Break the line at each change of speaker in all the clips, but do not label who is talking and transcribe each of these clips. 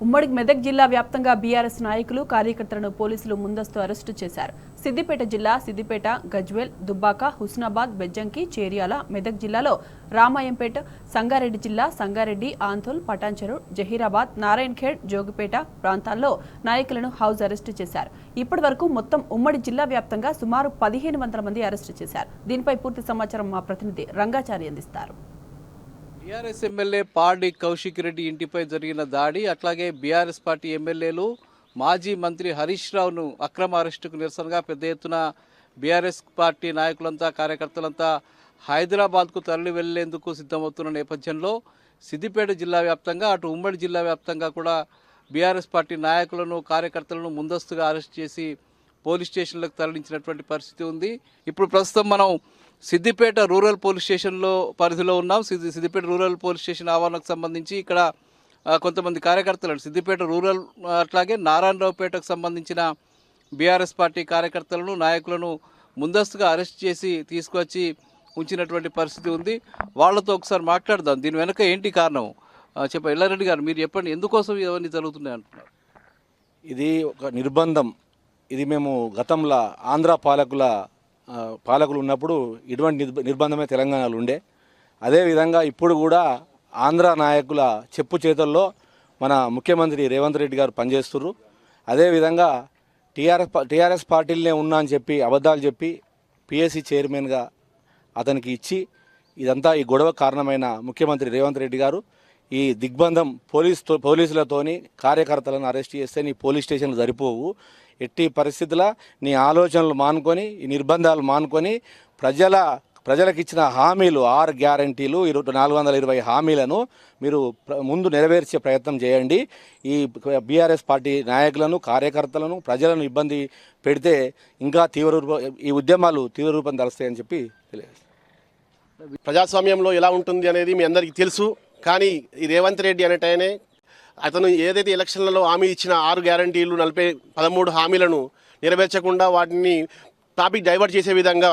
ఉమ్మడి మెదక్ జిల్లా వ్యాప్తంగా బీఆర్ఎస్ నాయకులు కార్యకర్తలను పోలీసులు ముందస్తు అరెస్టు చేశారు. సిద్దిపేట జిల్లా సిద్దిపేట, గజ్వేల్, దుబ్బాక, హుస్నాబాద్, బెజ్జంకి, చేర్యాల, మెదక్ జిల్లాలో రామాయంపేట, సంగారెడ్డి జిల్లా సంగారెడ్డి, ఆంథోల్, పటాన్చెరు, జహీరాబాద్, నారాయణఖేడ్, జోగిపేట ప్రాంతాల్లో నాయకులను హౌస్ అరెస్టు చేశారు. ఇప్పటి వరకు మొత్తం ఉమ్మడి జిల్లా వ్యాప్తంగా సుమారు 1500 మంది అరెస్టు చేశారు. దీనిపై పూర్తి సమాచారం మా ప్రతినిధి రంగాచారి అందిస్తారు.
బీఆర్ఎస్ ఎమ్మెల్యే పాడి కౌశిక్ రెడ్డి ఇంటిపై జరిగిన దాడి, అట్లాగే బీఆర్ఎస్ పార్టీ ఎమ్మెల్యేలు మాజీ మంత్రి హరీష్ రావును అక్రమ అరెస్టుకు నిరసనగా పెద్ద ఎత్తున బీఆర్ఎస్ పార్టీ నాయకులంతా కార్యకర్తలంతా హైదరాబాద్కు తరలి వెళ్లేందుకు సిద్ధమవుతున్న నేపథ్యంలో సిద్దిపేట జిల్లా వ్యాప్తంగా అటు ఉమ్మడి జిల్లా వ్యాప్తంగా కూడా బీఆర్ఎస్ పార్టీ నాయకులను కార్యకర్తలను ముందస్తుగా అరెస్ట్ చేసి పోలీస్ స్టేషన్లకు తరలించినటువంటి పరిస్థితి ఉంది. ఇప్పుడు ప్రస్తుతం మనం సిద్దిపేట రూరల్ పోలీస్ స్టేషన్లో పరిధిలో ఉన్నాం. సిద్దిపేట రూరల్ పోలీస్ స్టేషన్ ఆవరణకు సంబంధించి ఇక్కడ కొంతమంది కార్యకర్తలను సిద్దిపేట రూరల్ అట్లాగే నారాయణరావుపేటకు సంబంధించిన బీఆర్ఎస్ పార్టీ కార్యకర్తలను నాయకులను ముందస్తుగా అరెస్ట్ చేసి తీసుకొచ్చి ఉంచినటువంటి పరిస్థితి ఉంది. వాళ్ళతో ఒకసారి మాట్లాడదాం. దీని వెనుక ఏంటి కారణం ఎల్లారెడ్డి గారు మీరు చెప్పండి, ఎందుకోసం ఇవన్నీ జరుగుతున్నాయి అంటున్నారు?
ఇది ఒక నిర్బంధం. ఇది మేము గతంలో ఆంధ్ర పాలకులు ఉన్నప్పుడు ఇటువంటి నిర్బంధమే తెలంగాణలో ఉండే. అదేవిధంగా ఇప్పుడు కూడా ఆంధ్ర నాయకుల చెప్పు చేతుల్లో మన ముఖ్యమంత్రి రేవంత్ రెడ్డి గారు పనిచేస్తున్నారు. అదేవిధంగా టీఆర్ఎస్ పార్టీలనే ఉన్నా అని చెప్పి అబద్ధాలు చెప్పి పిఎస్సి చైర్మన్గా అతనికి ఇచ్చి ఇదంతా ఈ గొడవ కారణమైన ముఖ్యమంత్రి రేవంత్ రెడ్డి గారు ఈ దిగ్బంధం పోలీసులతోని కార్యకర్తలను అరెస్ట్ చేస్తే నీ పోలీస్ స్టేషన్లు సరిపోవు, ఎట్టి పరిస్థితుల్లో నీ ఆలోచనలు మానుకొని ఈ నిర్బంధాలు మానుకొని ప్రజలకు ఇచ్చిన హామీలు 6 గ్యారంటీలు 420 హామీలను మీరు ముందు నెరవేర్చే ప్రయత్నం చేయండి. ఈ బీఆర్ఎస్ పార్టీ నాయకులను కార్యకర్తలను ప్రజలను ఇబ్బంది పెడితే ఇంకా ఈ ఉద్యమాలు తీవ్ర రూపం దాలుస్తాయని చెప్పి తెలియదు.
ప్రజాస్వామ్యంలో ఎలా ఉంటుంది అనేది మీ అందరికీ తెలుసు. కానీ ఈ రేవంత్ రెడ్డి అనేటైనే అతను ఏదైతే ఎలక్షన్లలో హామీ ఇచ్చిన 6 గ్యారంటీలు 13 హామీలను నెరవేర్చకుండా వాటిని టాపిక్ డైవర్ట్ చేసే విధంగా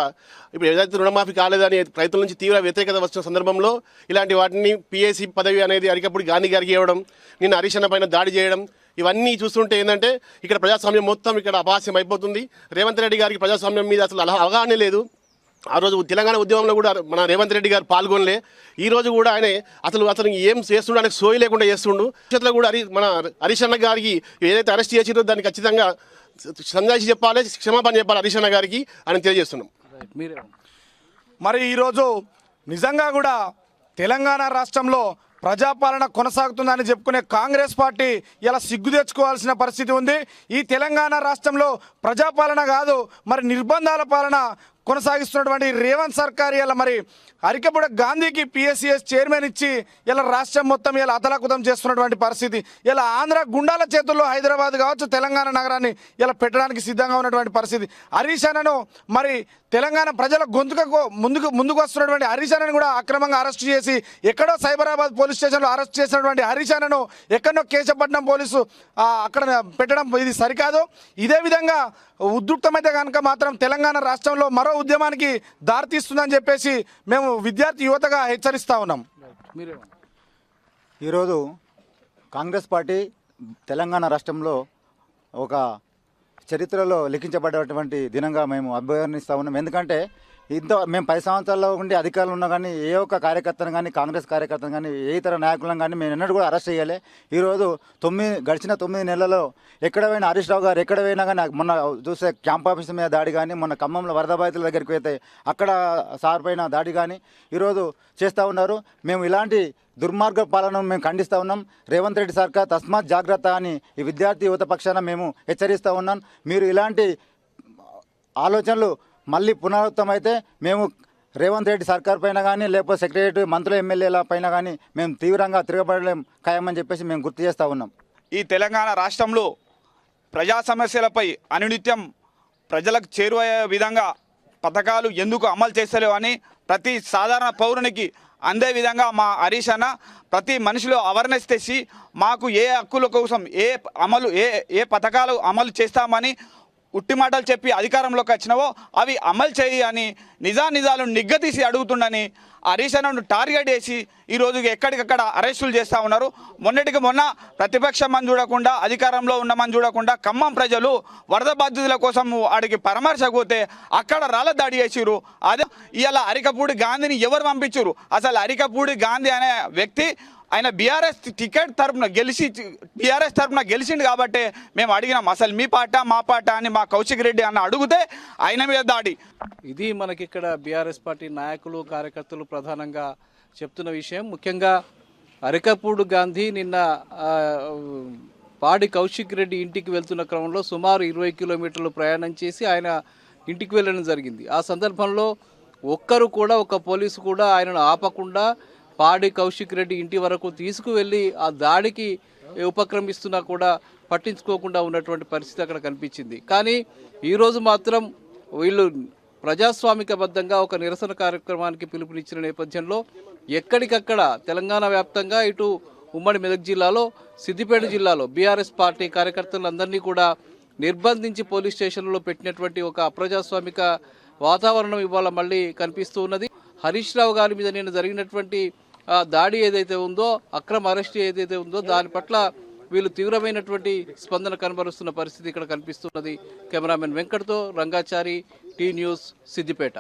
ఇప్పుడు ఏదైతే రుణమాఫీ కాలేదని రైతుల నుంచి తీవ్ర వ్యతిరేకత వచ్చిన సందర్భంలో ఇలాంటి వాటిని పిఎస్సి పదవి అనేది అరికప్పుడు గాంధీ గారికి ఇవ్వడం, నిన్న హరీష్ అన్న పైన దాడి చేయడం, ఇవన్నీ చూస్తుంటే ఏంటంటే ఇక్కడ ప్రజాస్వామ్యం మొత్తం ఇక్కడ అపహాస్యం అయిపోతుంది. రేవంత్ రెడ్డి గారికి ప్రజాస్వామ్యం మీద అసలు అవగాహనే లేదు. ఆ రోజు తెలంగాణ ఉద్యమంలో కూడా మన రేవంత్ రెడ్డి గారు పాల్గొనలే. ఈ రోజు కూడా ఆయన అతను ఏం చేస్తుండో ఆయనకు సోయి లేకుండా చేస్తుండు. భవిష్యత్తులో కూడా మన హరీష్ అన్న గారికి ఏదైతే అరెస్ట్ చేసిరో దాన్ని ఖచ్చితంగా సంజాయిషి చెప్పాలి, క్షమాపణ చెప్పాలి హరీష్ అన్న గారికి అని తెలియజేస్తున్నాం.
మరి ఈరోజు నిజంగా కూడా తెలంగాణ రాష్ట్రంలో ప్రజాపాలన కొనసాగుతుందని చెప్పుకునే కాంగ్రెస్ పార్టీ ఇలా సిగ్గు తెచ్చుకోవాల్సిన పరిస్థితి ఉంది. ఈ తెలంగాణ రాష్ట్రంలో ప్రజాపాలన కాదు మరి నిర్బంధాల పాలన కొనసాగిస్తున్నటువంటి రేవంత్ సర్కార్ ఇలా మరి అరికపుడ గాంధీకి పిఎస్సిఎస్ చైర్మన్ ఇచ్చి ఇలా రాష్ట్రం మొత్తం ఇలా అతలాకుతం చేస్తున్నటువంటి పరిస్థితి. ఇలా ఆంధ్ర గుండాల చేతుల్లో హైదరాబాద్ కావచ్చు తెలంగాణ నగరాన్ని ఇలా పెట్టడానికి సిద్ధంగా ఉన్నటువంటి పరిస్థితి. హరీష్ అన్నను మరి తెలంగాణ ప్రజల గొంతుకకు ముందుకు వస్తున్నటువంటి హరీష్ అన్నను కూడా అక్రమంగా అరెస్ట్ చేసి ఎక్కడో సైబరాబాద్ పోలీస్ స్టేషన్లో అరెస్ట్ చేసినటువంటి హరీష్ అన్నను ఎక్కడో కేశపట్నం పోలీసు అక్కడ పెట్టడం ఇది సరికాదు. ఇదే విధంగా ఉద్రిక్తమైతే కనుక మాత్రం తెలంగాణ రాష్ట్రంలో మరో ఉద్యమానికి దారితీస్తుందని చెప్పేసి మేము విద్యార్థి యువతగా హెచ్చరిస్తూ ఉన్నాం.
ఈరోజు కాంగ్రెస్ పార్టీ తెలంగాణ రాష్ట్రంలో ఒక చరిత్రలో లిఖించబడేటువంటి దినంగా మేము అభివర్ణిస్తూ ఉన్నాం. ఎందుకంటే మేము 10 సంవత్సరాల్లో ఉండి అధికారులు ఉన్నా కానీ ఏ ఒక్క కార్యకర్తను కానీ కాంగ్రెస్ కార్యకర్తను కానీ ఏ ఇతర నాయకులను కానీ మేము ఎన్నడూ కూడా అరెస్ట్ చేయాలి. ఈరోజు గడిచిన 9 నెలల్లో ఎక్కడ పోయినా హరీష్ రావు గారు ఎక్కడ పోయినా కానీ మొన్న చూస్తే క్యాంప్ ఆఫీస్ మీద దాడి కానీ, మొన్న ఖమ్మంలో వరద బాధితుల దగ్గరికి పోతే అక్కడ సార్ పైన దాడి కానీ ఈరోజు చేస్తూ ఉన్నారు. మేము ఇలాంటి దుర్మార్గ పాలనను మేము ఖండిస్తూ ఉన్నాం. రేవంత్ రెడ్డి సర్కార్ తస్మాత్ జాగ్రత్త అని ఈ విద్యార్థి యువత పక్షాన మేము హెచ్చరిస్తూ ఉన్నాం. మీరు ఇలాంటి ఆలోచనలు మళ్ళీ పునరావృతమైతే మేము రేవంత్ రెడ్డి సర్కార్ పైన కానీ లేకపోతే సెక్రటరీ మంత్రులు ఎమ్మెల్యేల పైన కానీ మేము తీవ్రంగా తిరగబడలేం ఖాయమని చెప్పేసి మేము గుర్తు చేస్తూ ఉన్నాం.
ఈ తెలంగాణ రాష్ట్రంలో ప్రజా సమస్యలపై అనునిత్యం ప్రజలకు చేరువయ్యే విధంగా పథకాలు ఎందుకు అమలు చేస్తలేవు అని ప్రతి సాధారణ పౌరునికి అందే విధంగా మా హరీష్ అన్న ప్రతి మనిషిలో అవేర్నెస్ తెచ్చి మాకు ఏ హక్కుల కోసం ఏ పథకాలు అమలు చేస్తామని
ఉట్టి మాటలు చెప్పి అధికారంలోకి వచ్చినావో అవి అమలు చేయి అని నిజాలు నిగ్గదీసి అడుగుతుండని హరీష్ అన్నను టార్గెట్ చేసి ఈరోజు ఎక్కడికక్కడ అరెస్టులు చేస్తూ ఉన్నారు. మొన్నటికి మొన్న ప్రతిపక్షమని చూడకుండా అధికారంలో ఉన్నామని చూడకుండా ఖమ్మం ప్రజలు వరద బాధితుల కోసం ఆడికి పరామర్శపోతే అక్కడ రాళ్ళ దాడి చేసిరు. అదే ఇవాళ అరికపూడి గాంధీని ఎవరు పంపించారు? అసలు అరికపూడి గాంధీ అనే వ్యక్తి ఆయన బీఆర్ఎస్ తరఫున గెలిచిండు కాబట్టి మేము అడిగినాం అసలు మీ పార్టీ మా పార్టీ అని మా కౌశిక్ రెడ్డి అన్న అడిగితే ఆయన మీద దాడి.
ఇది మనకిక్కడ బీఆర్ఎస్ పార్టీ నాయకులు కార్యకర్తలు ప్రధానంగా చెప్తున్న విషయం. ముఖ్యంగా అరికపూడి గాంధీ నిన్న పాడి కౌశిక్ రెడ్డి ఇంటికి వెళ్తున్న క్రమంలో సుమారు 20 కిలోమీటర్లు ప్రయాణం చేసి ఆయన ఇంటికి వెళ్ళడం జరిగింది. ఆ సందర్భంలో ఒక్క పోలీసు కూడా ఆయనను ఆపకుండా పాడి కౌశిక్ రెడ్డి ఇంటి వరకు తీసుకువెళ్ళి ఆ దాడికి ఉపక్రమిస్తున్నా కూడా పట్టించుకోకుండా ఉన్నటువంటి పరిస్థితి అక్కడ కనిపించింది. కానీ ఈరోజు మాత్రం వీళ్ళు ప్రజాస్వామికబద్ధంగా ఒక నిరసన కార్యక్రమానికి పిలుపునిచ్చిన నేపథ్యంలో ఎక్కడికక్కడ తెలంగాణ వ్యాప్తంగా ఇటు ఉమ్మడి మెదక్ జిల్లాలో సిద్దిపేట జిల్లాలో బీఆర్ఎస్ పార్టీ కార్యకర్తలందరినీ కూడా నిర్బంధించి పోలీస్ స్టేషన్లలో పెట్టినటువంటి ఒక అప్రజాస్వామిక వాతావరణం ఇవాళ మళ్ళీ కనిపిస్తూ ఉన్నది. హరీష్ రావు గారి మీద నిన్న జరిగినటువంటి దాడి ఏదైతే ఉందో, అక్రమ అరెస్ట్ ఏదైతే ఉందో దాని పట్ల వీళ్ళు తీవ్రమైనటువంటి స్పందన కనబరుస్తున్న పరిస్థితి ఇక్కడ కనిపిస్తున్నది. కెమెరామెన్ వెంకట్తో రంగాచారి, టీ న్యూస్, సిద్దిపేట.